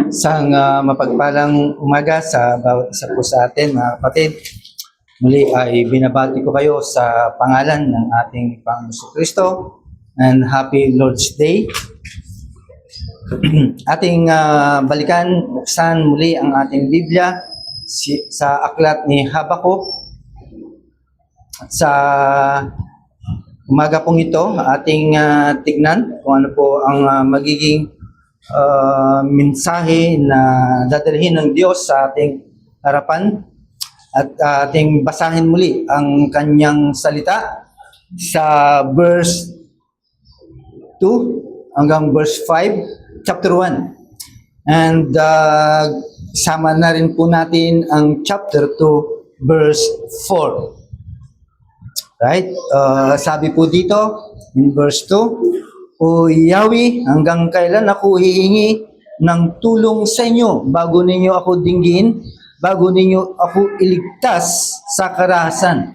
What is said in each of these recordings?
Isang mapagpalang umaga sa bawat isa po sa atin, mga kapatid. Muli ay binabati ko kayo sa pangalan ng ating Panginoon Kristo and Happy Lord's Day. Ating balikan, buksan muli ang ating Biblia sa aklat ni Habakuk. Sa umaga pong ito, ating tignan kung ano po ang magiging mensahe na dadalhin ng Diyos sa ating harapan at ating basahin muli ang kanyang salita sa verse 2 hanggang verse 5, chapter 1. And sama na rin po natin ang chapter 2, verse 4. Right? Sabi po dito in verse 2, O Yahweh, hanggang kailan ako hihingi ng tulong sa inyo bago ninyo ako dinggin, bago ninyo ako iligtas sa karahasan?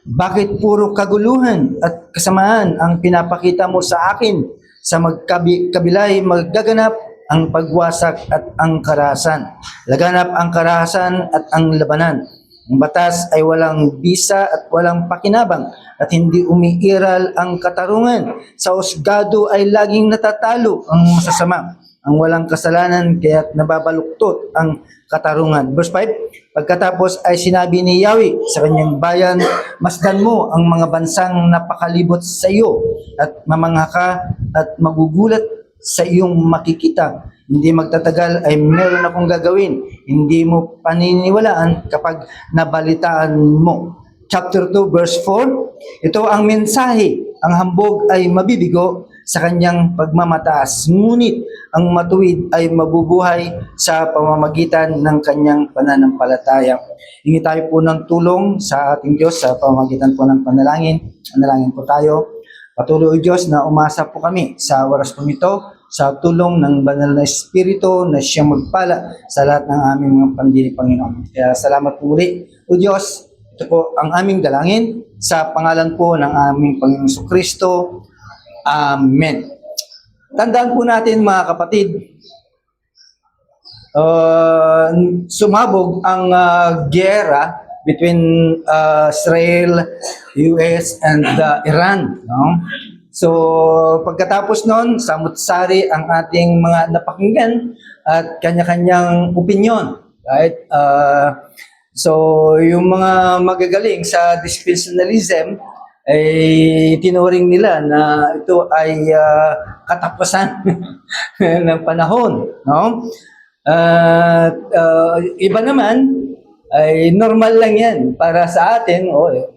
Bakit puro kaguluhan at kasamaan ang pinapakita mo sa akin? Sa magkabilay magaganap ang pagwasak at ang karahasan. Laganap ang karahasan at ang labanan. Ang batas ay walang bisa at walang pakinabang at hindi umiiral ang katarungan. Sa husgado ay laging natatalo ang masasama. Ang walang kasalanan kaya't nababaluktot ang katarungan. Verse 5, pagkatapos ay sinabi ni Yahweh sa kanyang bayan, masdan mo ang mga bansang napakalibot sa iyo at mamangha ka at magugulat sa iyong makikita. Hindi magtatagal ay meron akong gagawin. Hindi mo paniniwalaan kapag nabalitaan mo. Chapter 2, verse 4. Ito ang mensahe. Ang hambog ay mabibigo sa kanyang pagmamataas. Ngunit ang matuwid ay mabubuhay sa pamamagitan ng kanyang pananampalataya. Hingi tayo po ng tulong sa ating Diyos sa pamamagitan po ng panalangin. Panalangin po tayo. Patuloy Diyos na umasa po kami sa oras po ito sa tulong ng banal na Espiritu na siyang magpala sa lahat ng aming mga pandili, Panginoon. Kaya salamat po muli, O Diyos. Ito po ang aming dalangin sa pangalan po ng aming Panginoon Kristo. Amen. Tandaan po natin, mga kapatid, sumabog ang giyera between Israel, US, and Iran. No? So, pagkatapos nun, samut-sari ang ating mga napakinggan at kanya-kanyang opinion. Right? So, yung mga magagaling sa dispensationalism, ay tinuring nila na ito ay katapusan ng panahon. No? Iba naman, ay normal lang yan. Para sa atin,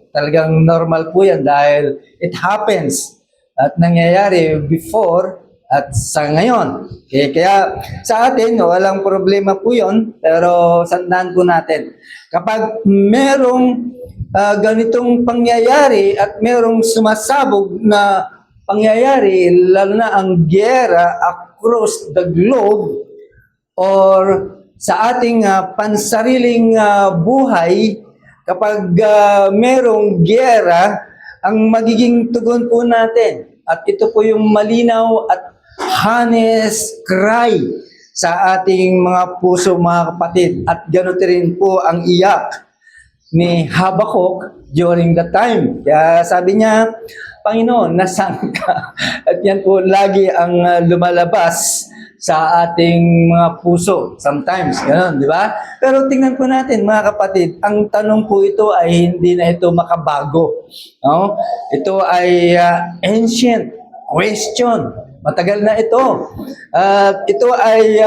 talagang normal po yan dahil it happens at nangyayari before at sa ngayon. Okay, kaya sa atin, walang problema po yun, pero sandaan po natin. Kapag merong ganitong pangyayari at merong sumasabog na pangyayari, lalo na ang giyera across the globe or sa ating pansariling buhay, kapag merong giyera, ang magiging tugon po natin, at ito po yung malinaw at honest cry sa ating mga puso, mga kapatid, at gano'n rin po ang iyak ni Habakuk during that time. Kaya sabi niya, Panginoon, nasaan ka? At yan po lagi ang lumalabas sa ating mga puso. Sometimes, gano'n, di ba? Pero tingnan po natin, mga kapatid, ang tanong po ito ay hindi na ito makabago. No? Ito ay ancient question. Matagal na ito. Ito ay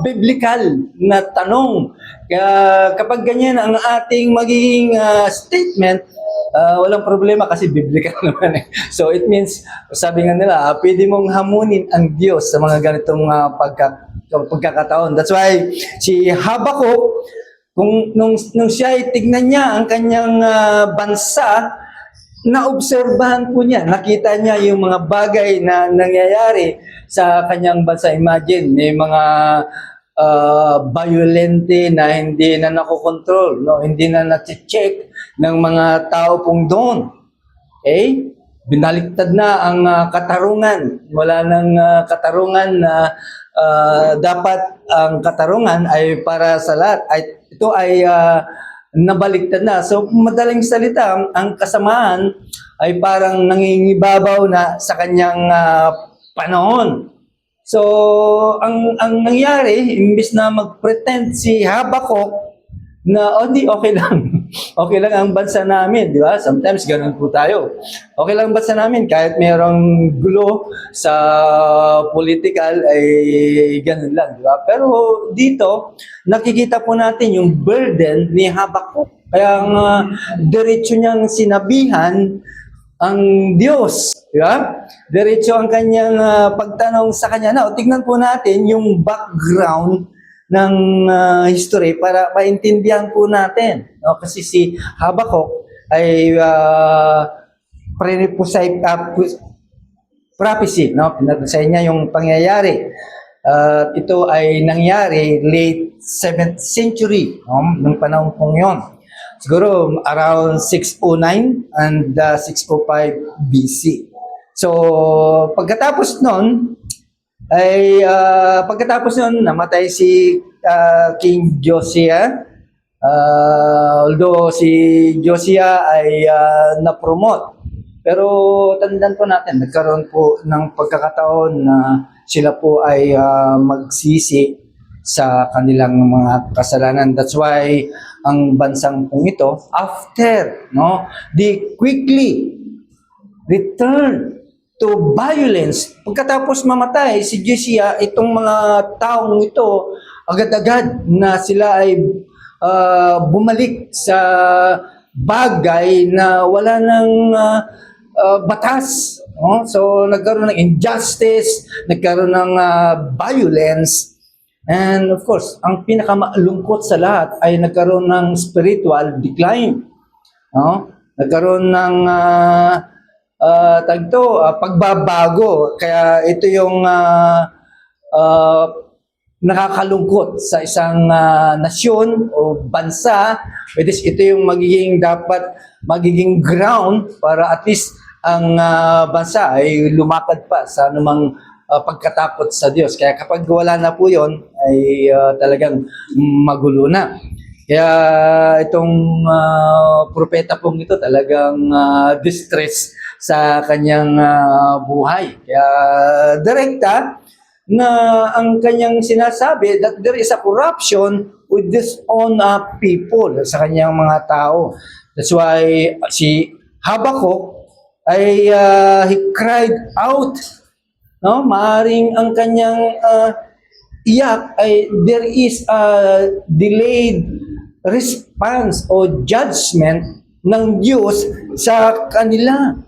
biblical na tanong. Kapag ganyan ang ating magiging statement, walang problema kasi biblical naman eh. So it means, sabi nga nila, pwede mong hamunin ang Diyos sa mga ganitong pagkakataon. That's why si Habakuk, nung siya ay tignan niya ang kanyang bansa, naobserbahan po niya, nakita niya yung mga bagay na nangyayari sa kanyang bansa. Imagine, may mga violente na hindi na nakokontrol, no? Hindi na na-check ng mga tao pong doon. Okay? binaliktad na ang katarungan. Wala nang katarungan na dapat ang katarungan ay para sa lahat. Ito ay nabaliktad na. So, madaling salita, ang kasamaan ay parang nangingibabaw na sa kanyang panahon. So, ang nangyari, imbis na mag-pretend si Habakuk na, di, okay lang. Okay lang ang bansa namin, di ba? Sometimes ganun po tayo. Okay lang ang bansa namin, kahit mayroong gulo sa political, ay ganun lang, di ba? Pero dito, nakikita po natin yung burden ni Habakuk. Kaya diretso niyang sinabihan ang Diyos, di ba? Diretso ang kanyang pagtanong sa kanya. Now, tignan po natin yung background ng history para maintindihan po natin. No? Kasi si Habakuk ay prophecy, no? Pinag-say niya yung pangyayari. Ito ay nangyari late 7th century, no? Nung panahon pong yun. Siguro around 609 and 605 BC. So, pagkatapos nun, namatay si King Josiah. Although si Josiah ay na-promote. Pero tandaan po natin, nagkaroon po ng pagkakataon na sila po ay magsisi sa kanilang mga kasalanan. That's why ang bansang pong ito, after, no, they quickly return to violence. Pagkatapos mamatay si Josiah, itong mga taong ito, agad-agad na sila ay bumalik sa bagay na wala ng batas. No? So, nagkaroon ng injustice, nagkaroon ng violence. And of course, ang pinakamalungkot sa lahat ay nagkaroon ng spiritual decline. No? Nagkaroon ng pagbabago. Kaya ito yung nakakalungkot sa isang nasyon o bansa. Ito yung magiging ground para at least ang bansa ay lumakad pa sa anumang pagkatapos sa Diyos. Kaya kapag wala na po yun, ay talagang magulo na. Kaya itong propeta pong ito talagang distress sa kanyang buhay. Kaya direkta na ang kanyang sinasabi that there is a corruption with this own people, sa kanyang mga tao. That's why si Habakuk ay he cried out. No? Maaring ang kanyang iyak ay there is a delayed response o judgment ng Diyos sa kanila.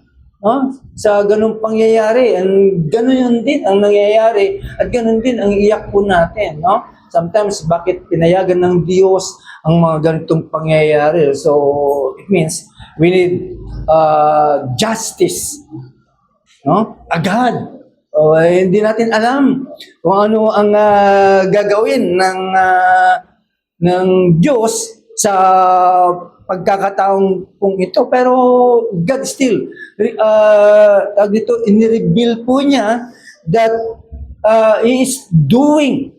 No? Sa ganung pangyayari, ganun yun din ang nangyayari at ganun din ang iyak po natin. No? Sometimes, bakit pinayagan ng Diyos ang mga ganitong pangyayari? So, it means we need justice. No? Agad. Hindi natin alam kung ano ang gagawin ng Diyos sa pagkakataong kung ito, pero God still inireveal po niya that He is doing,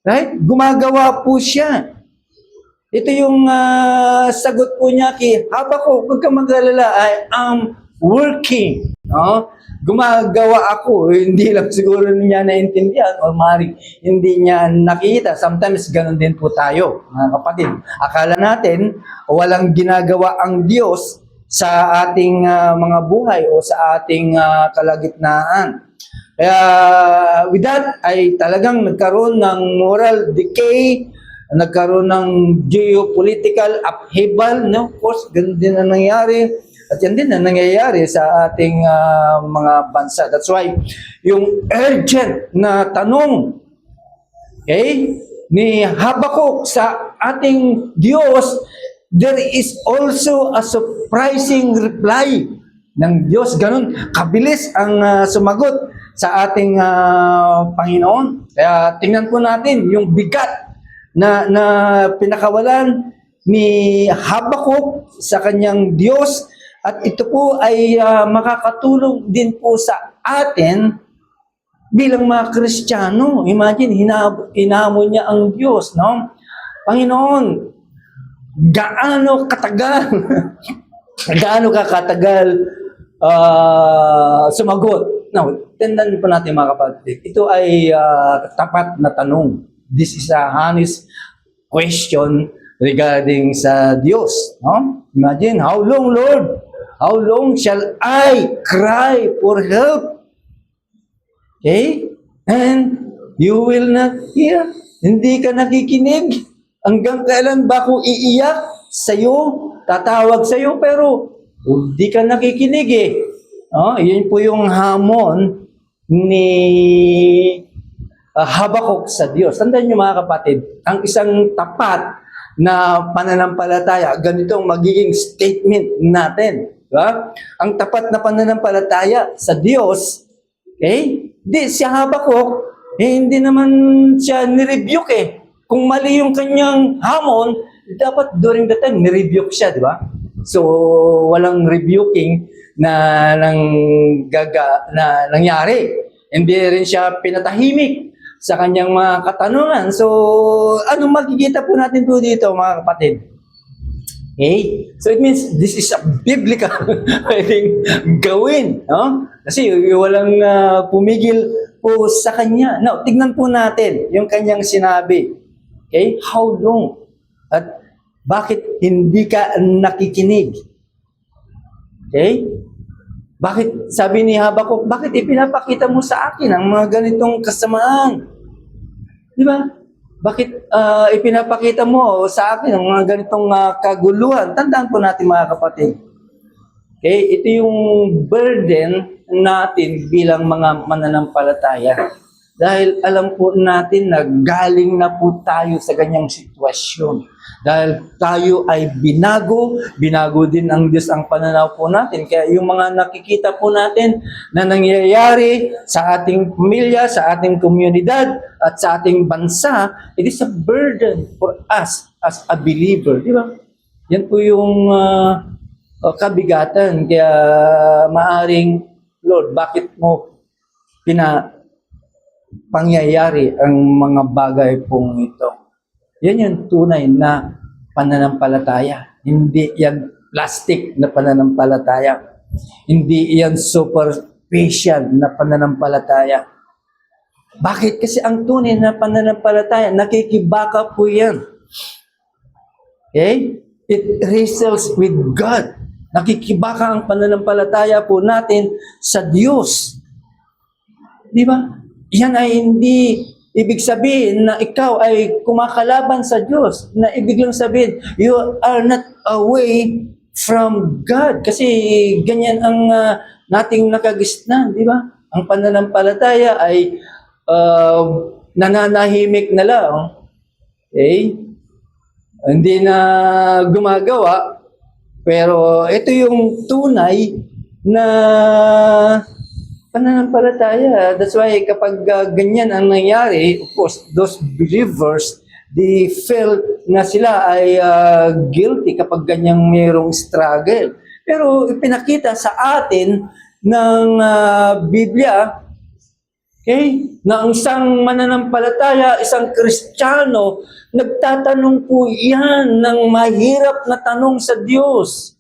right? Gumagawa po siya. Ito yung sagot po niya kay Habakuk, huwag kang mag-alala, I am working. No? Gumagawa ako, hindi lang siguro niya naintindihan o maaaring hindi niya nakita. Sometimes ganun din po tayo, mga kapatid. Akala natin walang ginagawa ang Diyos sa ating mga buhay o sa ating kalagitnaan. Kaya with that ay talagang nagkaroon ng moral decay, nagkaroon ng geopolitical upheaval. No? Of course, ganun din ang nangyari. At yan din ang nangyayari sa ating mga bansa. That's why, yung urgent na tanong, okay, ni Habakuk sa ating Diyos, there is also a surprising reply ng Diyos. Ganun, kabilis ang sumagot sa ating Panginoon. Kaya tingnan po natin yung bigat na pinakawalan ni Habakuk sa kanyang Diyos. At ito po ay makakatulong din po sa atin bilang mga Kristiyano. Imagine, hinamon niya ang Diyos, no? Panginoon, gaano katagal, gaano ka katagal sumagot? Now, tindan po natin mga kapatid. Ito ay tapat na tanong. This is a honest question regarding sa Diyos. No? Imagine, how long, Lord? How long shall I cry for help? Okay? And you will not hear. Hindi ka nakikinig. Hanggang kailan ba ako iiyak sa'yo? Tatawag sa'yo, pero hindi ka nakikinig eh. Yun po yung hamon ni Habakuk sa Diyos. Tandaan niyo mga kapatid, ang isang tapat na pananampalataya, ganito ang magiging statement natin. Diba? Ang tapat na pananampalataya sa Diyos, okay? Si Habakuk, hindi naman siya nirebuke eh. Kung mali yung kanyang hamon, dapat during the time, nirebuke siya, di ba? So, walang rebuking na nangyari. Hindi rin siya pinatahimik sa kanyang mga katanungan. So, anong makikita po natin po dito, mga kapatid? Okay? So, it means this is a biblical pwedeng gawin. No? Kasi walang pumigil po sa kanya. Now, tignan po natin yung kanyang sinabi. Okay? How long? At bakit hindi ka nakikinig? Okay? Bakit, sabi ni Habakuk, bakit ipinapakita mo sa akin ang mga ganitong kasamaan? Di ba? Bakit ipinapakita mo sa akin ang mga ganitong kaguluhan? Tandaan po natin mga kapatid. Okay? Ito yung burden natin bilang mga mananampalataya. Dahil alam po natin na galing na po tayo sa ganyang sitwasyon. Dahil tayo ay binago din ang Diyos ang pananaw po natin. Kaya yung mga nakikita po natin na nangyayari sa ating pamilya, sa ating komunidad, at sa ating bansa, it is a burden for us as a believer. Di ba? Yan po yung kabigatan. Kaya maaring, Lord, bakit mo pangyayari ang mga bagay pong ito? Yan yung tunay na pananampalataya. Hindi yan plastic na pananampalataya. Hindi yan superficial na pananampalataya. Bakit? Kasi ang tunay na pananampalataya, nakikibaka po yan. Okay? It wrestles with God. Nakikibaka ang pananampalataya po natin sa Diyos. Di ba? Yan ay hindi ibig sabihin na ikaw ay kumakalaban sa Diyos. Na ibig lang sabihin, you are not away from God. Kasi ganyan ang nating nakagisnan, di ba? Ang pananampalataya ay nananahimik na lang. Okay? Hindi na gumagawa. Pero ito yung tunay na pananampalataya. That's why kapag ganyan ang nangyari, of course, those believers, they feel na sila ay guilty kapag ganyang mayroong struggle. Pero ipinakita sa atin ng Biblia, okay, na ang isang mananampalataya, isang Kristiyano, nagtatanong po yan ng mahirap na tanong sa Diyos.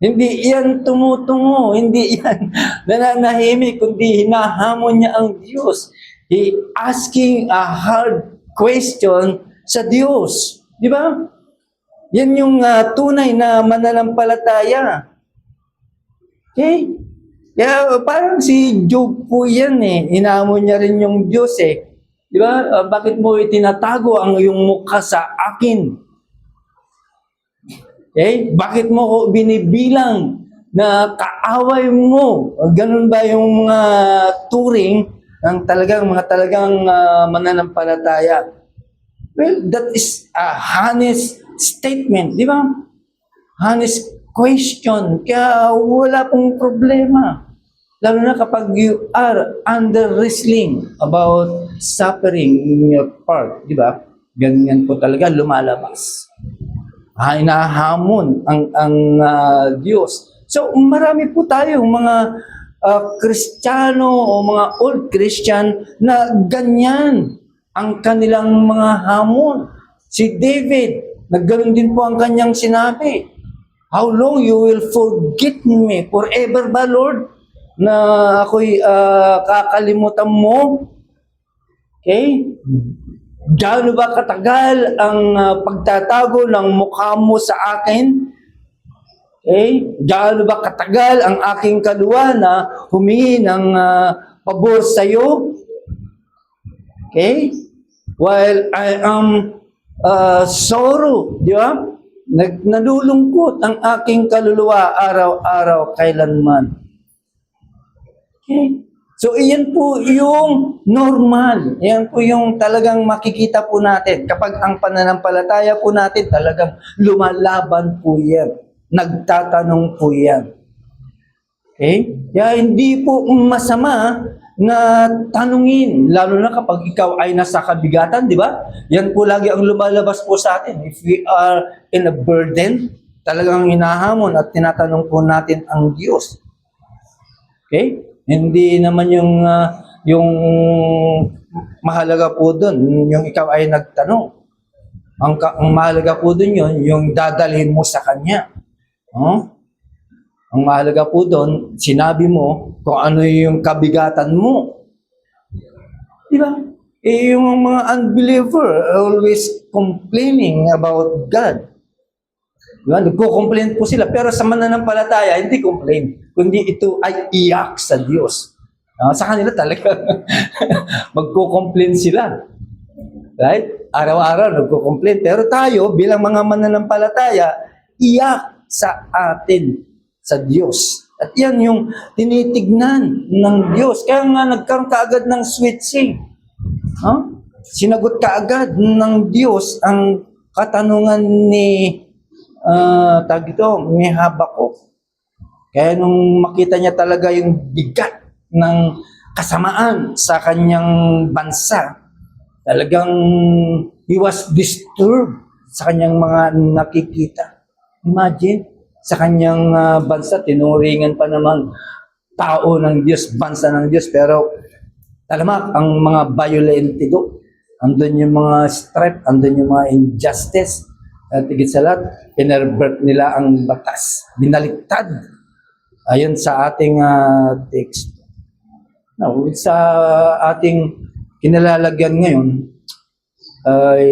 Hindi yan tumutungo, hindi yan nananahimik, kundi hinahamon niya ang Diyos. He asking a hard question sa Diyos. Di ba? Yan yung tunay na mananampalataya. Okay? Kaya parang si Job po yan eh. Hinahamon niya rin yung Diyos eh. Di ba? Bakit mo itinatago ang iyong mukha sa akin? Okay? Bakit mo ko binibilang na kaaway mo? Ganun ba yung mga turing ng mga talagang mananampalataya? Well, that is a honest statement, di ba? Honest question. Kaya wala pong problema. Lalo na kapag you are under wrestling about suffering in your part, di ba? Ganyan po talaga lumalabas. Hinahamon ang Diyos So marami po tayong mga Kristiyano o mga old Christian na ganyan ang kanilang mga hamon. Si David, nagganon din po ang kanyang sinabi. How long you will forget me? Forever ba, Lord? Na ako'y kakalimutan mo? Okay? Gaano ba katagal ang pagtatago ng mukha mo sa akin? Okay? Gaano ba katagal ang aking kaluwa na humingi ng pabor sa iyo? Okay? While I am sorrow, di ba? Nalulungkot ang aking kaluluwa araw-araw kailanman. Okay? So, iyan po yung normal. Iyan po yung talagang makikita po natin. Kapag ang pananampalataya po natin, talagang lumalaban po yan. Nagtatanong po yan. Okay? Kaya hindi po masama na tanungin, lalo na kapag ikaw ay nasa kabigatan, di ba? Yan po lagi ang lumalabas po sa atin. If we are in a burden, talagang hinahamon at tinatanong po natin ang Diyos. Okay? Hindi naman yung mahalaga po doon, yung ikaw ay nagtanong. Ang mahalaga po doon yun, yung dadalhin mo sa Kanya. Ang mahalaga po doon, sinabi mo kung ano yung kabigatan mo. Di ba? Yung mga unbeliever always complaining about God. Diba? Nagko-complain po sila. Pero sa mananampalataya, hindi complain. Kundi ito ay iyak sa Diyos. Sa kanila talaga, magko-complain sila. Right? Araw-araw nagko-complain. Pero tayo, bilang mga mananampalataya, iyak sa atin, sa Diyos. At yan yung tinitignan ng Diyos. Kaya nga nagkaroon kaagad ng switching. Sinagot kaagad ng Diyos ang katanungan ni ni Habakuk. Kaya nung makita niya talaga yung bigat ng kasamaan sa kanyang bansa, talagang he was disturbed sa kanyang mga nakikita. Imagine, sa kanyang bansa, tinuringan pa naman tao ng Diyos, bansa ng Diyos, pero talamak ang mga violente do. Andun yung mga strife, andun yung mga injustice. At higit sa lahat, inerbert nila ang batas. Binaliktad. Ayon sa ating text. Now, sa ating kinalalagyan ngayon, ay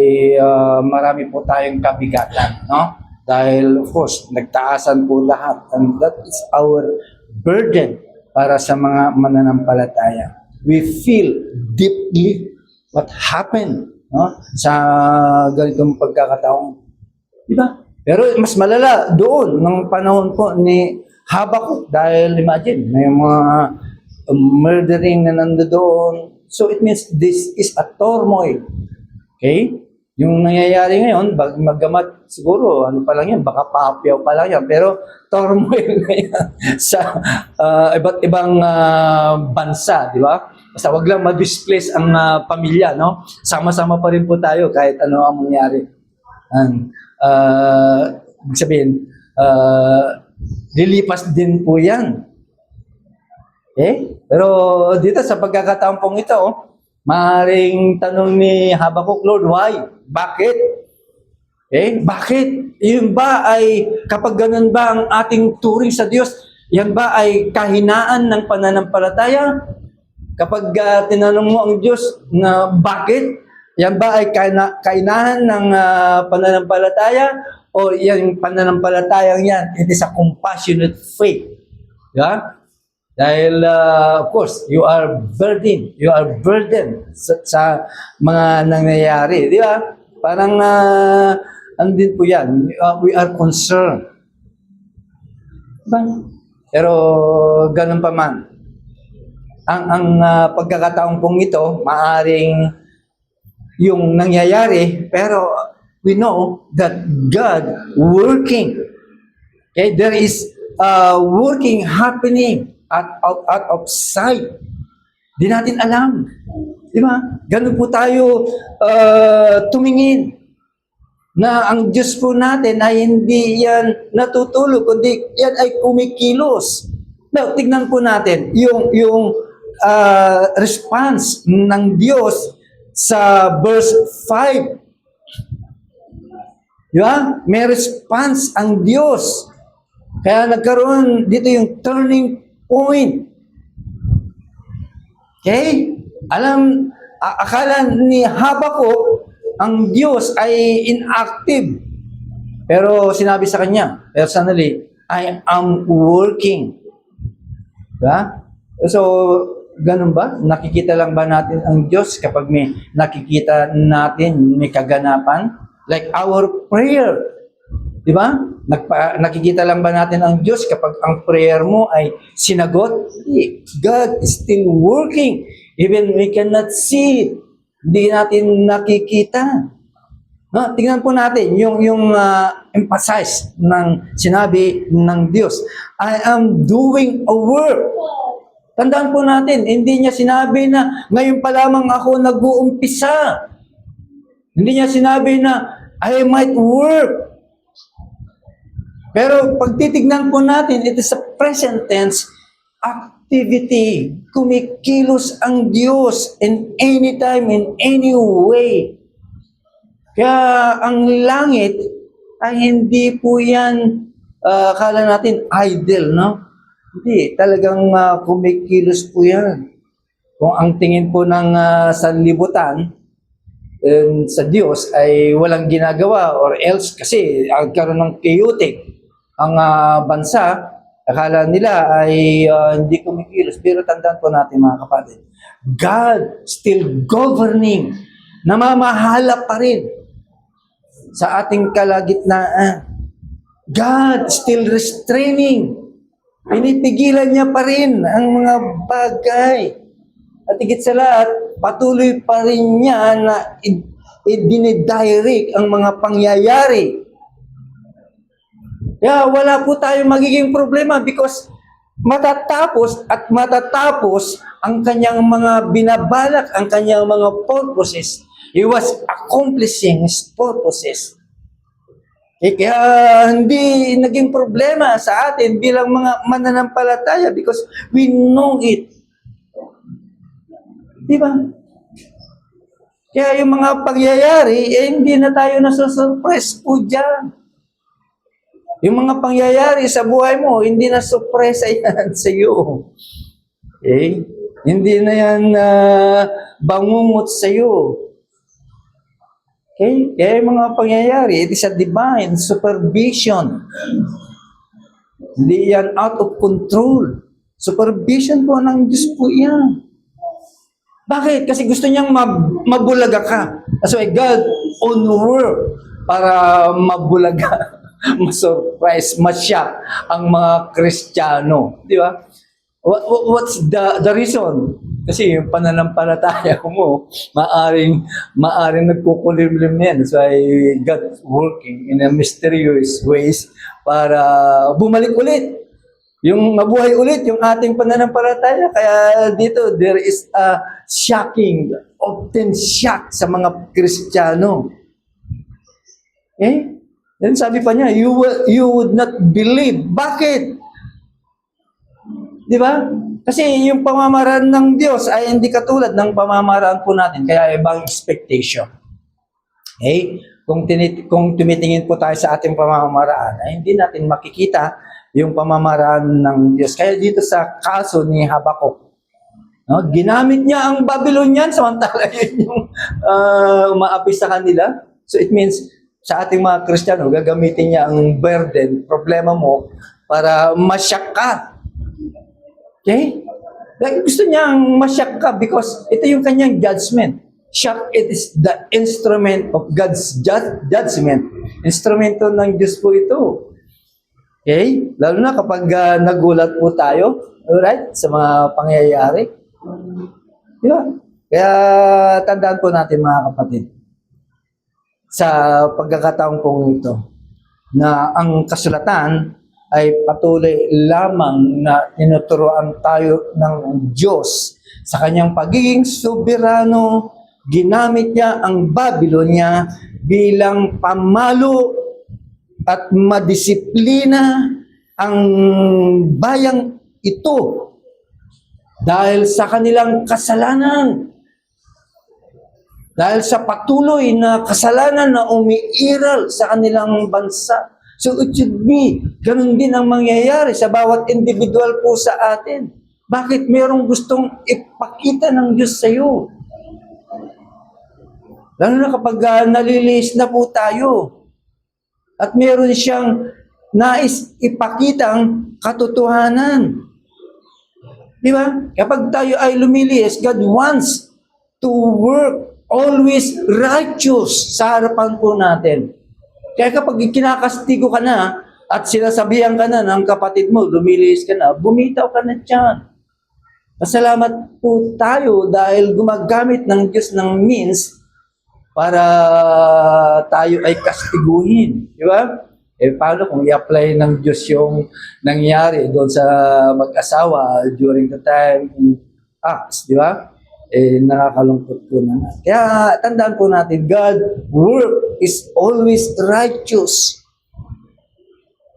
marami po tayong kabigatan, no? Dahil, of course, nagtaasan po lahat. And that is our burden para sa mga mananampalataya. We feel deeply what happened, no? Sa ganitong pagkakataon. Diba? Pero mas malala doon, ng panahon po ni Habakuk. Dahil imagine, may mga murdering na nandoon. So it means this is a turmoil. Okay? Yung nangyayari ngayon, magamat siguro, ano pa lang yan, baka paapyaw pa lang yan, pero turmoil na yan sa iba't ibang bansa, di ba? Basta wag lang ma-displace ang pamilya, no? Sama-sama pa rin po tayo kahit ano ang mangyari. Ibig sabihin, lilipas din po yan. Okay? Pero dito sa pagkakataon pong ito, maaaring tanong ni Habakuk, Lord, why? Bakit? Bakit? Yun ba ay, kapag ganun ba ang ating turing sa Diyos, yan ba ay kahinaan ng pananampalataya? Kapag tinanong mo ang Diyos na bakit, yan ba ay kainahan ng pananampalataya? O yung pananampalatayang yan, it is a compassionate faith. Yeah? Dahil, of course, you are burdened. You are burdened sa mga nangyayari. Di ba? Parang, andin po yan. We are concerned. Diba? Pero, ganun pa man. Ang pagkakataong pong ito, maaring yung nangyayari, pero we know that God working. Okay? There is working happening out of sight. Di natin alam. Di ba? Ganun po tayo tumingin. na ang Diyos po natin ay hindi yan natutulog, kundi yan ay kumikilos. Now, tignan po natin yung response ng Diyos sa verse 5. Di ba? May response ang Diyos. Kaya nagkaroon dito yung turning point. Okay? Akala ni Habakuk, ang Diyos ay inactive. Pero sinabi sa kanya, personally, I am working. Diba? So, ganun ba? Nakikita lang ba natin ang Diyos kapag may nakikita natin, may kaganapan? Like our prayer. Diba? Nakikita lang ba natin ang Diyos kapag ang prayer mo ay sinagot? God is still working. Even we cannot see it. Hindi natin nakikita. No, tingnan po natin yung emphasize ng sinabi ng Diyos. I am doing a work. Tandaan po natin, hindi niya sinabi na ngayon pa lamang ako nag-uumpisa. Hindi niya sinabi na I might work. Pero pag titignan po natin, it is a present tense activity. Kumikilos ang Diyos in any time, in any way. Kaya ang langit ay hindi po yan, akala natin idle, no? Hindi, talagang kumikilos po yan. Kung ang tingin po ng sanlibutan sa Diyos ay walang ginagawa or else kasi agkaroon ng chaotic ang bansa, akala nila ay hindi kumikilos. Pero tandaan po natin mga kapatid, God still governing, namamahala pa rin sa ating kalagitnaan. God still restraining. Pinipigilan niya pa rin ang mga bagay. At higit sa lahat, patuloy pa rin niya na i-direct ang mga pangyayari. Kaya wala po tayong magiging problema because matatapos at matatapos ang kanyang mga binabalak, ang kanyang mga purposes. He was accomplishing his purposes. Kaya hindi naging problema sa atin bilang mga mananampalataya because we know it. Di ba? Kaya yung mga pangyayari, hindi na tayo nasusurprise po dyan. Yung mga pangyayari sa buhay mo, hindi na surpresa yan sa iyo. Okay? Hindi na yan bangungot sa iyo. Okay? Kaya yung mga pangyayari, it is a divine supervision. Hindi yan out of control. Supervision po ng Diyos po yan. Bakit? Kasi gusto niyang mabulaga ka. That's why God on work para mabulaga, ma-surprise, ma-shock ang mga Kristiyano. Di ba? What's the reason? Kasi yung pananampalataya mo, maaring nagkukulimlim yan. That's why God working in a mysterious ways para bumalik ulit. Yung mabuhay ulit yung ating pananampalataya. Kaya dito, there is a shocking, often shock sa mga Kristiyano. Eh? Then sabi pa niya, you would not believe. Bakit? Di ba? Kasi yung pamamaraan ng Diyos ay hindi katulad ng pamamaraan po natin. Kaya ibang expectation. Okay? Kung tumitingin po tayo sa ating pamamaraan, ay hindi natin makikita yung pamamaraan ng Diyos. Kaya dito sa kaso ni Habakuk, no, ginamit niya ang Babylonian, samantala yun yung umaapi sa kanila. So it means, sa ating mga Kristiyano, gagamitin niya ang burden, problema mo, para masyak ka. Okay? Like, gusto niyang masyak ka because ito yung kanyang judgment. Shock, it is the instrument of God's judgment. Instrumento ng Diyos po ito. Okay? Lalo na kapag nagulat po tayo, alright, sa mga pangyayari. Diba? Kaya tandaan po natin mga kapatid, sa pagkakataong pong ito, na ang kasulatan ay patuloy lamang na tinuturuan tayo ng Diyos sa kanyang pagiging soberano. Ginamit niya ang Babylonia bilang pamalo at madisiplina ang bayang ito dahil sa kanilang kasalanan. Dahil sa patuloy na kasalanan na umiiral sa kanilang bansa. So it should be, ganun din ang mangyayari sa bawat individual po sa atin. Bakit merong gustong ipakita ng Diyos sa iyo? Lalo na kapag nalilis na po tayo. At meron siyang nais ipakitang katotohanan. Di ba? Kapag tayo ay lumiliis, God wants to work always righteous sa harapan po natin. Kaya kapag kinakastigo ka na at sinasabihan ka na ng kapatid mo, lumiliis ka na, bumitaw ka na dyan. Pasalamat po tayo dahil gumagamit ng Diyos ng means para tayo ay kastiguhin. Di ba? Paano kung i-apply ng Diyos yung nangyari doon sa mag-asawa during the time in Acts, di ba? Nakakalungkot po naman. Kaya tandaan po natin, God work is always righteous.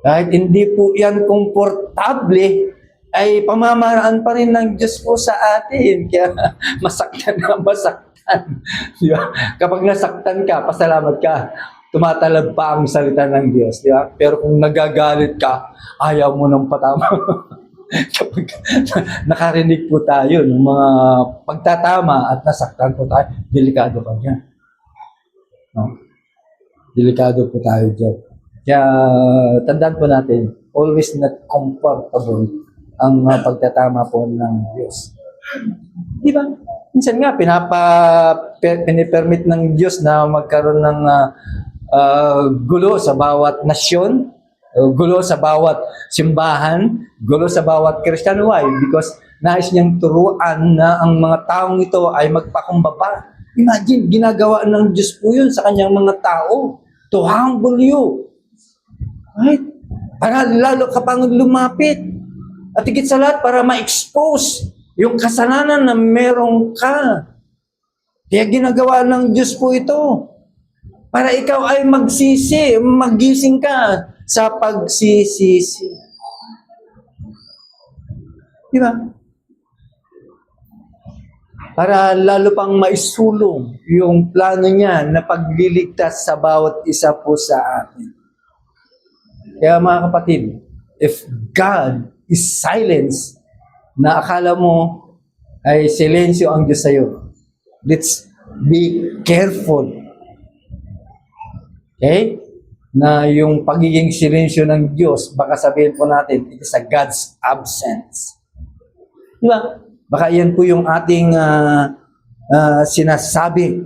Kahit hindi po yan komportable, ay pamamaraan pa rin ng Diyos po sa atin. Kaya masaktan na masaktan. Di ba? Kapag nasaktan ka, pasalamat ka. Tumatalab pa ang salita ng Diyos. Di ba? Pero kung nagagalit ka, ayaw mo ng patama. Kapag nakarinig po tayo ng mga pagtatama at nasaktan po tayo, delikado pa dyan. No? Delikado po tayo dyan. Kaya tandaan po natin, always not comfortable ang pagtatama po ng Diyos. Di ba? Minsan nga, pinipermit ng Diyos na magkaroon ng gulo sa bawat nasyon, gulo sa bawat simbahan, gulo sa bawat Kristiyano. Why? Because nais niyang turuan na ang mga taong ito ay magpakumbaba. Imagine, ginagawa ng Diyos po yun sa kanyang mga tao to humble you. Right? Para lalo ka pang lumapit. At higit sa lahat, para ma-expose yung kasalanan na meron ka. Kaya ginagawa ng Diyos po ito. Para ikaw ay magsisi, magising ka sa pagsisisi. Di ba? Para lalo pang maisulong yung plano niya na pagliligtas sa bawat isa po sa atin. Kaya mga kapatid, if God is silence, na akala mo ay silensyo ang Diyos sa'yo, let's be careful. Okay? Na yung pagiging silensyo ng Diyos, baka sabihin po natin, it is a God's absence. Di ba? Baka yan po yung ating sinasabi.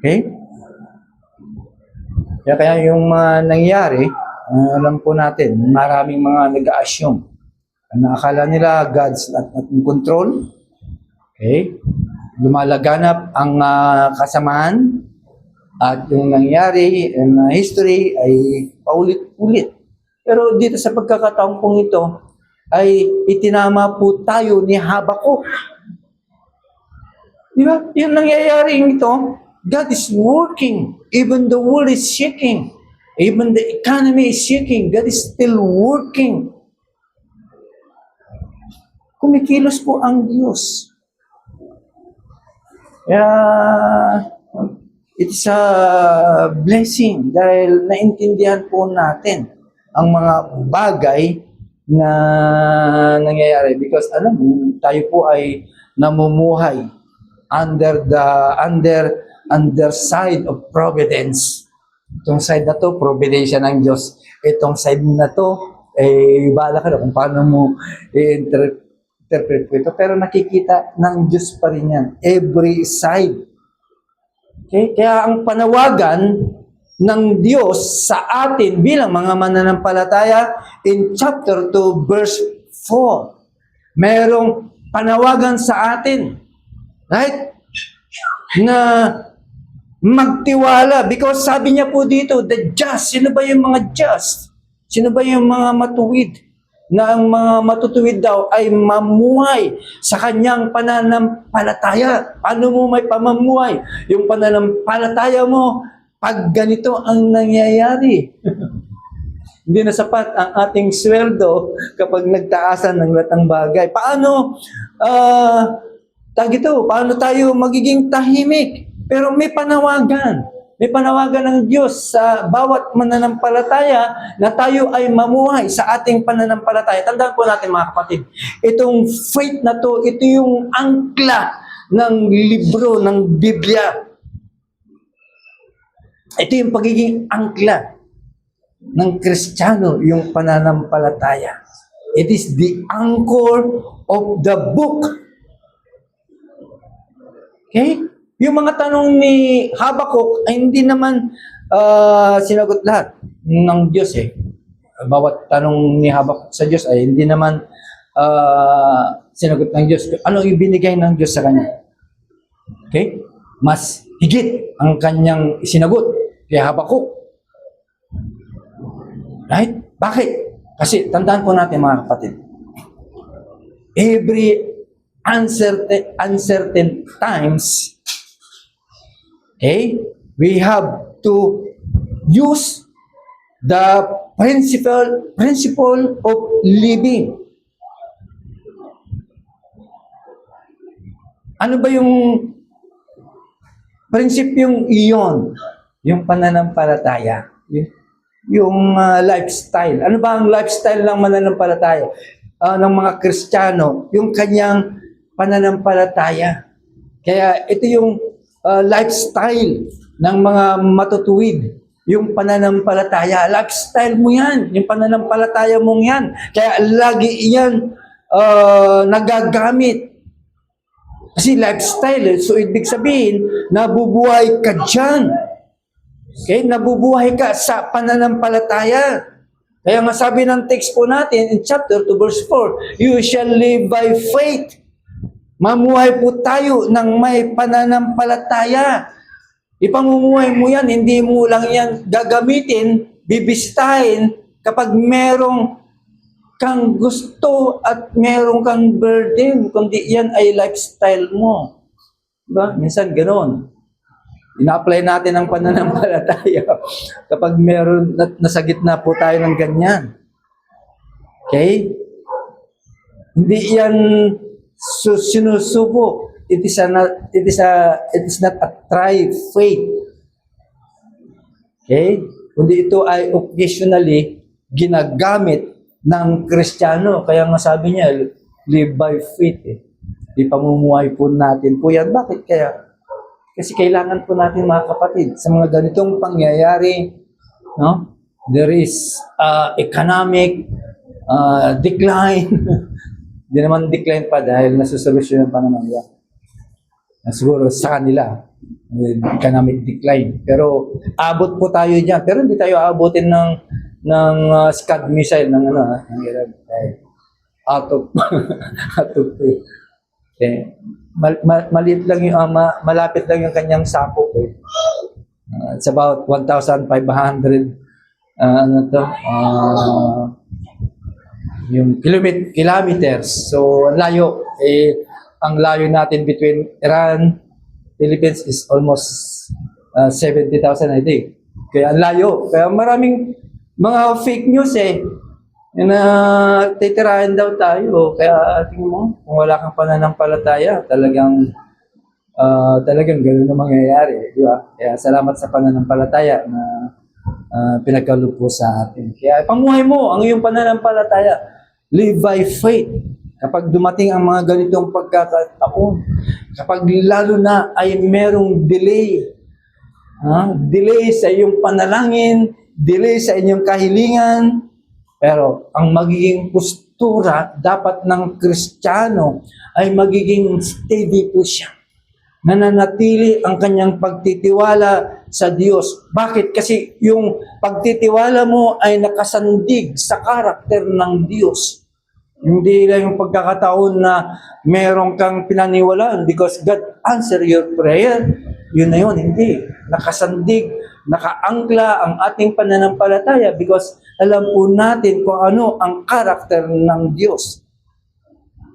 Okay? Kaya yung nangyari, alam po natin, maraming mga nag-a-assume. Akala nila God's not in control. Okay? Lumalaganap ang kasamaan. At yung nangyari in history ay paulit-ulit. Pero dito sa pagkakataon pong ito, ay itinama po tayo ni Habakuk. Di ba? Yung nangyayari ito, God is working. Even the world is shaking. Even the economy is shaking. God is still working. Kumikilos po ang Diyos. It's a blessing dahil naintindihan po natin ang mga bagay na nangyayari because alam mo, tayo po ay namumuhay under side of providence. Itong side na to, providensya ng Diyos. Itong side na to, bala ka na kung paano mo interpret ito. Pero nakikita ng Diyos pa rin yan. Every side. Okay? Kaya ang panawagan ng Diyos sa atin bilang mga mananampalataya in chapter 2 verse 4. Merong panawagan sa atin. Right? Na magtiwala. Because sabi niya po dito, the just. Sino ba yung mga just? Sino ba yung mga matuwid na ang mga matutuwid daw ay mamuhay sa kanyang pananampalataya. Paano mo may pamamuhay? Yung pananampalataya mo, pag ganito ang nangyayari. Hindi na sapat ang ating sweldo kapag nagtaasan ng lahat ng bagay. Paano, paano tayo magiging tahimik? Pero may panawagan. May panawagan ng Diyos sa bawat mananampalataya na tayo ay mamuhay sa ating pananampalataya. Tandaan po natin mga kapatid, itong faith na to, ito yung angkla ng libro ng Biblia. Ito yung pagiging angkla ng Kristiyano, yung pananampalataya. It is the anchor of the book. Okay? Yung mga tanong ni Habakuk ay hindi naman sinagot lahat ng Diyos eh. Bawat tanong ni Habakuk sa Diyos ay hindi naman sinagot ng Diyos. Ano ibinigay ng Diyos sa kanya? Okay? Mas higit ang kanyang isinagot kay Habakuk. Right? Bakit? Kasi tandaan po natin mga kapatid, every uncertain times, okay, we have to use the principle of living. Ano ba yung prinsipyong iyon? Yung pananampalataya. Yung lifestyle. Ano ba ang lifestyle ng mananampalataya? Ng mga Kristiyano? Yung kanyang pananampalataya. Kaya ito yung lifestyle ng mga matutuwid. Yung pananampalataya. Lifestyle mo yan. Yung pananampalataya mong yan. Kaya lagi yan nagagamit. Kasi lifestyle. So ibig sabihin, nabubuhay ka dyan. Okay? Nabubuhay ka sa pananampalataya. Kaya nga sabi ng text po natin in chapter 2 verse 4, you shall live by faith. Mamuhay po tayo ng may pananampalataya. Ipamumuhay mo yan, hindi mo lang yan gagamitin, bibisitahin kapag merong kang gusto at merong kang burden, kundi yan ay lifestyle mo. Diba? Minsan ganoon. Ina-apply natin ang pananampalataya kapag meron, nasa gitna po tayo ng ganyan. Okay? Hindi yan sinusubo. It is not a try faith. Okay? Kundi ito ay occasionally ginagamit ng Kristiyano. Kaya nga sabi niya, live by faith. Di pamumuhay po natin po yan. Bakit kaya? Kasi kailangan po natin mga kapatid, sa mga ganitong pangyayari, no? There is economic decline. Hindi naman decline pa dahil nasusolusyonan pa naman yan. Siguro sa kanila, economic decline. Pero abot po tayo dyan. Pero hindi tayo abutin ng Scud missile ng out of okay. Maliit lang yung malapit lang yung kanyang sakop eh. It's about 1,500 yung kilometers. So layo ang layo natin between Iran, Philippines is almost 70,000 I think. Kaya ang layo. Kaya maraming mga fake news eh. Titirahin daw tayo. Kaya tingin mo, kung wala kang pananampalataya, talagang ganun na mangyayari. Di ba? Kaya salamat sa pananampalataya na pinagkaloob po sa atin. Kaya pamuhay mo ang iyong pananampalataya. Live by faith. Kapag dumating ang mga ganitong pagkakataon, kapag lalo na ay merong delay, delay sa iyong panalangin, delay sa inyong kahilingan, pero ang magiging postura dapat ng Kristiyano ay magiging steady po siya. Nananatili ang kanyang pagtitiwala sa Diyos. Bakit? Kasi yung pagtitiwala mo ay nakasandig sa karakter ng Diyos. Hindi lang yung pagkakataon na meron kang pinaniwalaan because God answer your prayer. Yun na yun. Hindi. Nakasandig nakaangkla ang ating pananampalataya because alam po natin kung ano ang karakter ng Diyos.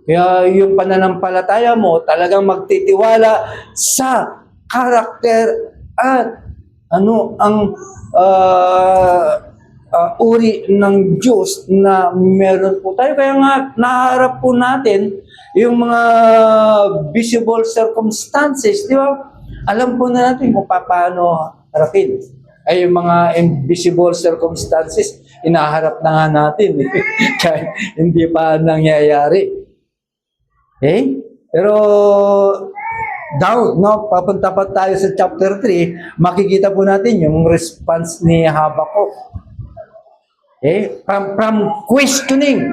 Kaya yung pananampalataya mo talagang magtitiwala sa karakter at ano ang uri ng Diyos na meron po tayo. Kaya nga naharap po natin yung mga visible circumstances, di ba? Alam po na natin kung paano harapin. Ay yung mga invisible circumstances, inaharap na nga natin. Kahit hindi pa nangyayari. Okay? Pero down, no? Papunta pa tayo sa chapter 3, makikita po natin yung response ni Habakkuk. Okay? From questioning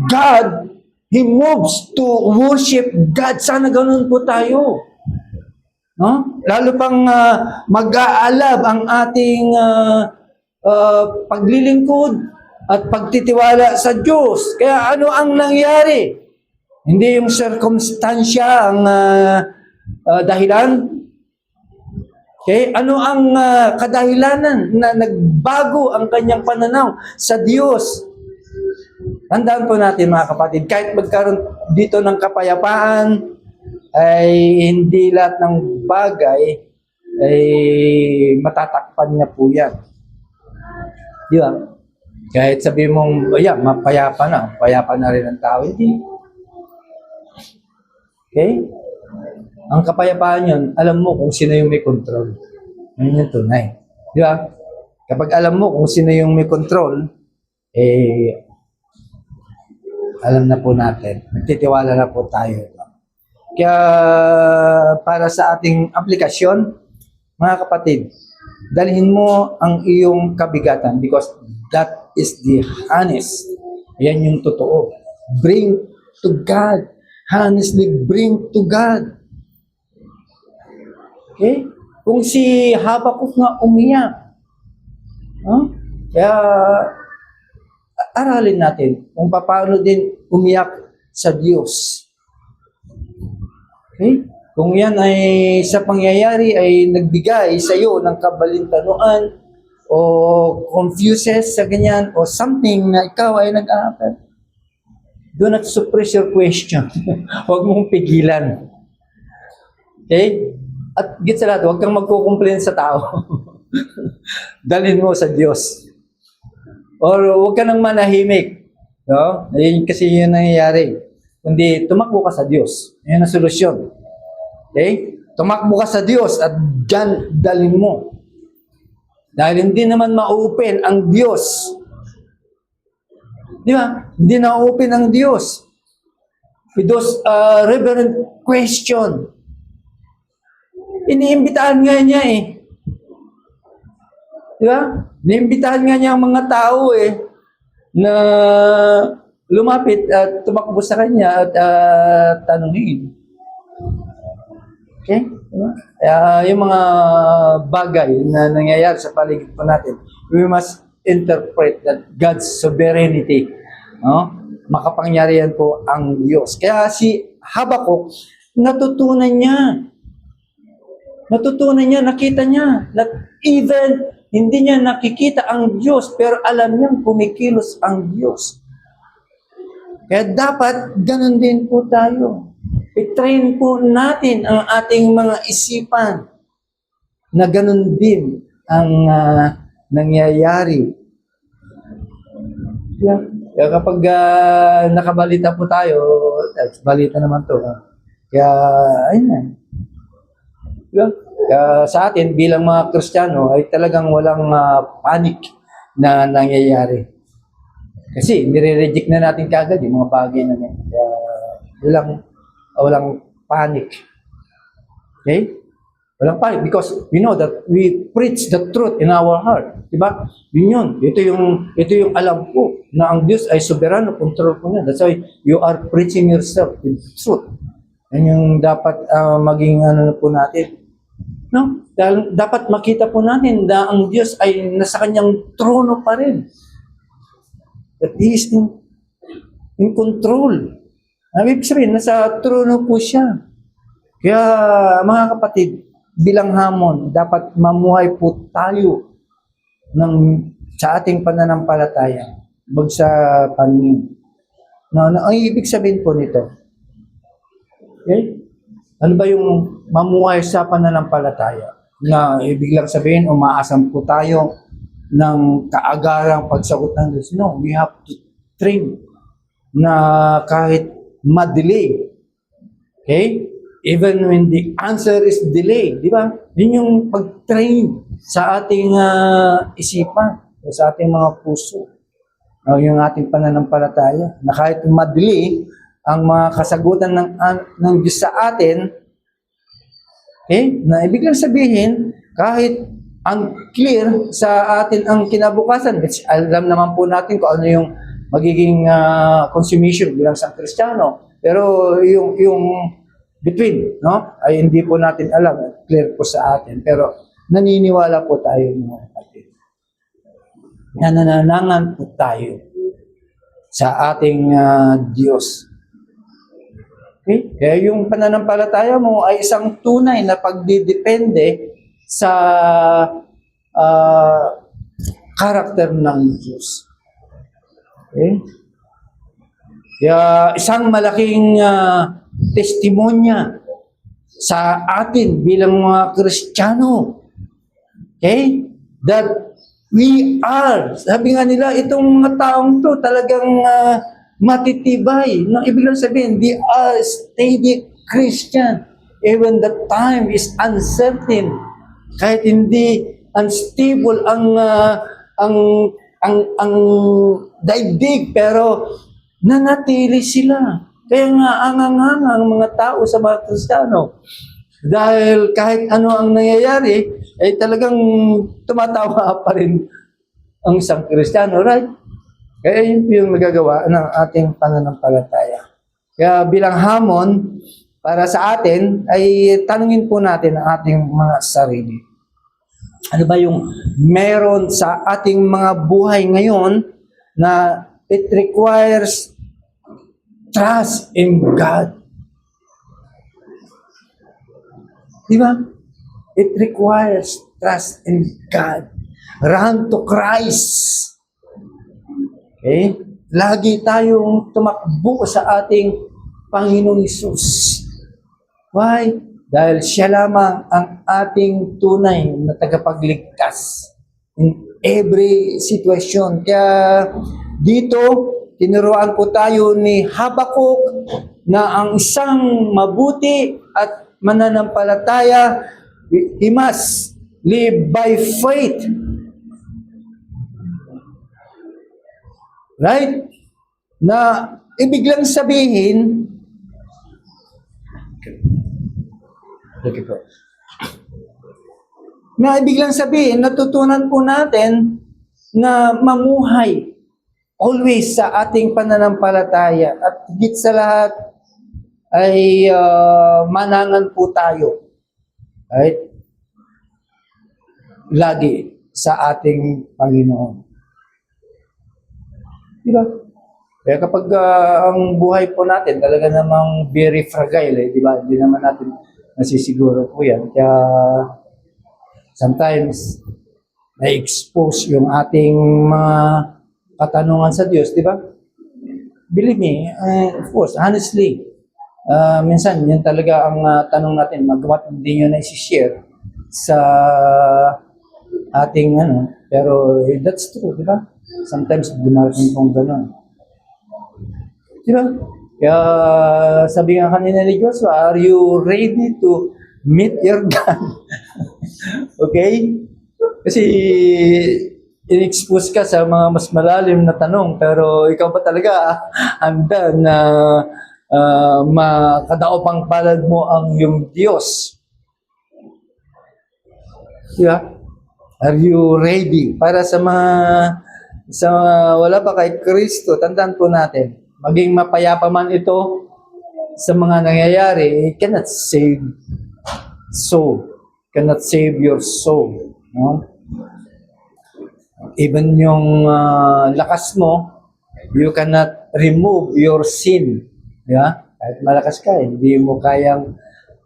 God, he moves to worship God. Sana ganun po tayo. No? Lalo pang mag-aalab ang ating paglilingkod at pagtitiwala sa Diyos. Kaya ano ang nangyari? Hindi yung circumstansya ang dahilan. Okay? Ano ang kadahilanan na nagbago ang kanyang pananaw sa Diyos? Tandaan po natin mga kapatid, kahit magkaroon dito ng kapayapaan, ay hindi lahat ng bagay ay matatakpan niya po yan. Di ba? Kahit sabihin mong, mapayapa na rin ang tao. Hindi. Okay? Ang kapayapaan yun, alam mo kung sino yung may control. Yun yung tunay. Di ba? Kapag alam mo kung sino yung may control, alam na po natin. Magtitiwala na po tayo. Kaya para sa ating aplikasyon, mga kapatid, dalhin mo ang iyong kabigatan because that is the honest. Yan yung totoo. Bring to God. Honestly, bring to God. Okay? Kung si Habakkuk nga umiyak, kaya aralin natin kung paano din umiyak sa Diyos. Okay? Kung yan ay sa pangyayari ay nagbigay sa iyo ng kabalintanuan o confuses sa ganyan o something na ikaw ay nag-aaral, do not suppress your question. Huwag mong pigilan. Okay? At git sa lahat, huwag kang magkukomplain sa tao. Dalhin mo sa Diyos. Or huwag ka nang manahimik. No? Ayun kasi yun nangyayari. Kundi tumakbo ka sa Diyos. Yan ang solusyon. Okay? Tumakbo ka sa Diyos at dyan dalhin mo. Dahil hindi naman ma-open ang Diyos. Di ba? Hindi na-open ang Diyos. With those reverent question. Iniimbitahan nga niya eh. Di ba? Iniimbitahan nga niya ang mga tao eh na lumapit at tumakbo sa kanya at tanungin. Okay? Diba? Yung mga bagay na nangyayari sa paligid po natin, we must interpret that God's sovereignty. No? Makapangyarihan po ang Diyos. Kaya si Habakkuk, natutunan niya, nakita niya, that even hindi niya nakikita ang Diyos, pero alam niyang kumikilos ang Diyos. Kaya dapat ganun din po tayo. I-train po natin ang ating mga isipan na ganun din ang nangyayari. Kaya kapag nakabalita po tayo, balita naman to. Kaya, ayun. Kaya sa atin, bilang mga Kristiyano, ay talagang walang panic na nangyayari. Kasi nire-reject na natin kagad yung mga bagay na yan. Kaya walang panic. Okay? Walang panic because we know that we preach the truth in our heart. Diba? Yun. Ito yung alam ko na ang Diyos ay soberano, control ko na. That's why you are preaching yourself with truth. Yan yung dapat maging po natin. No? Dahil dapat makita po natin na ang Diyos ay nasa kanyang trono pa rin. That He is in control. Ibig sabihin, nasa trono po siya. Kaya mga kapatid, bilang hamon, dapat mamuhay po tayo sa ating pananampalataya, sa Panginoon. Ang ibig sabihin po nito, okay? Ano ba yung mamuhay sa pananampalataya? Na ibig lang sabihin, umaasam po tayo ng kaagarang pagsagot ng Diyos. No, we have to train na kahit ma-delay, okay? Even when the answer is delayed, di ba? Yun yung pag-train sa ating isipan, sa ating mga puso, yung ating pananampalataya, na kahit ma-delay ang mga kasagutan ng Diyos sa atin, okay? Na ibig lang sabihin, kahit unclear sa atin ang kinabukasan, which alam naman po natin kung ano yung magiging consummation bilang isang Kristiyano, pero yung between, no? Ay hindi po natin alam, clear po sa atin, pero naniniwala po tayo mga kapatid. Nananangan po tayo sa ating Diyos. Okay? Kaya yung pananampalataya mo ay isang tunay na pagdidepende sa karakter ng Diyos. Okay? Kaya isang malaking testimonya sa atin bilang mga Kristiyano. Okay? That we are, sabi nga nila, itong mga taong to talagang matitibay. Nang ibig lang sabihin, they are steady Christian. Even the time is uncertain. Kahit hindi unstable ang daigdig, pero nanatili sila. Kaya nga angang-angang ang mga tao sa mga Kristiyano. Dahil kahit ano ang nangyayari, ay talagang tumatawa pa rin ang isang Kristiyano, right? Kaya yun yung nagagawa ng ating pananampalataya. Kaya bilang hamon, para sa atin, ay tanungin po natin ang ating mga sarili. Ano ba yung meron sa ating mga buhay ngayon na it requires trust in God. Di ba? It requires trust in God. Run to Christ. Okay? Lagi tayong tumakbo sa ating Panginoong Hesus. Why? Dahil siya lamang ang ating tunay na tagapagligtas in every situation. Kaya dito, tinuruan po tayo ni Habakuk na ang isang mabuti at mananampalataya, he must live by faith. Right? Na ibig lang sabihin, natutunan po natin na mamuhay always sa ating pananampalataya at higit sa lahat ay manangan po tayo. Right? Lagi sa ating Panginoon. Diba? Kaya kapag ang buhay po natin talaga namang very fragile, di ba? Hindi naman natin nasisiguro po yan. Kaya sometimes na-expose yung ating mga katanungan sa Diyos, di ba? Believe me, of course, honestly, minsan yan talaga ang tanong natin, magamat hindi nyo na isi-share sa ating pero that's true, di ba? Sometimes dumarating pong gano'n. Di ba? Kaya sabi nga kanina ni Joshua, are you ready to meet your God? Okay? Kasi in-expose ka sa mga mas malalim na tanong, pero ikaw ba talaga handa na makadaopang palad mo ang iyong Diyos? Yeah. Are you ready? Para sa wala pa kay Kristo, tandaan po natin, maging mapayapa man ito sa mga nangyayari, it cannot save soul. Cannot save your soul. No? Even yung lakas mo, you cannot remove your sin. Yeah? Kahit malakas ka, hindi mo kayang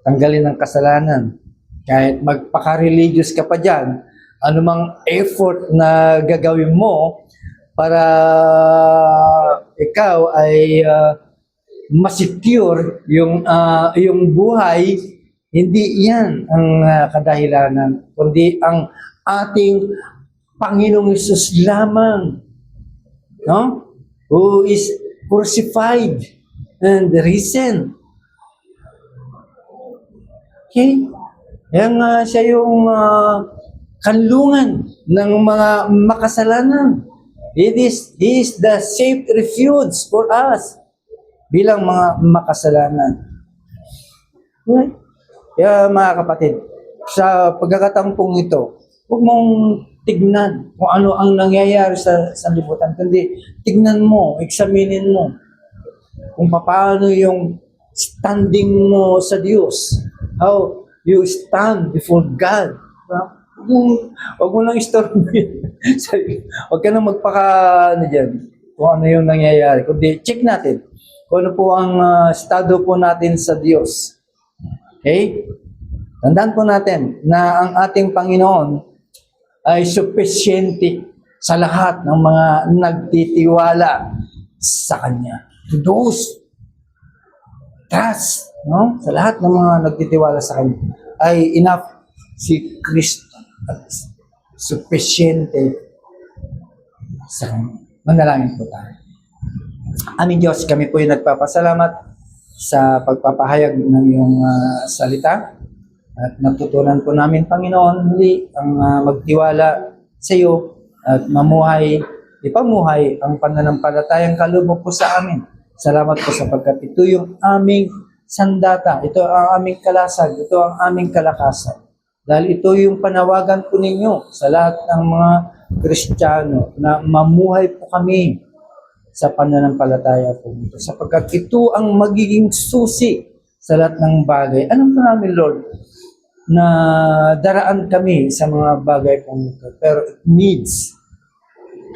tanggalin ang kasalanan. Kahit magpaka-religious ka pa dyan, anumang effort na gagawin mo para ikaw ay masecure yung buhay, hindi yan ang kadahilanan, kundi ang ating Panginoong Hesus lamang, no? Who is crucified and risen. Okay? Kaya nga siya yung kanlungan ng mga makasalanan. He is the safe refuge for us bilang mga makasalanan. Okay? Kaya mga kapatid, sa pagkakataong ito, huwag mong tignan kung ano ang nangyayari sa sanlibutan, kundi tignan mo, examinin mo kung paano yung standing mo sa Diyos. How you stand before God. Huwag mo lang istorbohin. Huwag ka nang dyan kung ano yung nangyayari. Kundi check natin kung ano po ang estado po natin sa Diyos. Okay? Tandaan po natin na ang ating Panginoon ay sufficiente sa lahat ng mga nagtitiwala sa Kanya. To those trust, no? Sa lahat ng mga nagtitiwala sa Kanya ay enough si Kristo at sufficiente sa Kanya. Manalangin po tayo. Aming Diyos, kami po ay nagpapasalamat sa pagpapahayag ng iyong salita at natutunan po namin, Panginoon, muli ang magtiwala sa iyo at ipamuhay ang pananampalatayang kaloob po sa amin. Salamat po sapagkat ito yung aming sandata, ito ang aming kalasag, ito ang aming kalakasan. Dahil ito yung panawagan po ninyo sa lahat ng mga Kristiyano na mamuhay po kami sa pananampalataya po ito. Sapagkat ito ang magiging susi sa lahat ng bagay. Alam po namin, Lord, na daraan kami sa mga bagay po ito. Pero it needs,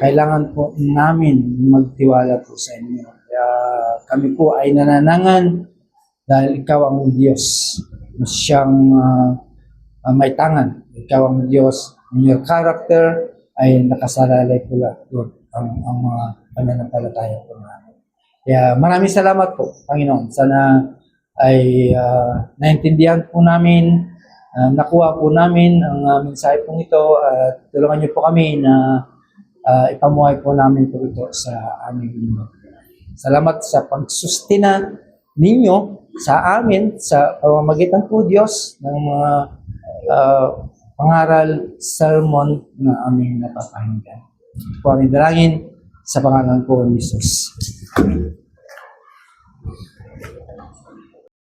kailangan po namin magtiwala po sa inyo. Kaya kami po ay nananangan dahil ikaw ang Diyos na siyang may tangan. Ikaw ang Diyos. In your character ay nakasalalay po Lord ang mga pananampalataya po namin. Kaya maraming salamat po, Panginoon. Sana ay naintindihan po namin, nakuha po namin ang mensahe pong ito at tulungan niyo po kami na ipamuhay po namin po ito sa aming mundo. Salamat sa pagsustina ninyo sa amin sa pamamagitan po Diyos ng mga pangaral, sermon na aming napapahinggan. Po aming dalangin sa pangalan po ni Jesus. Amen.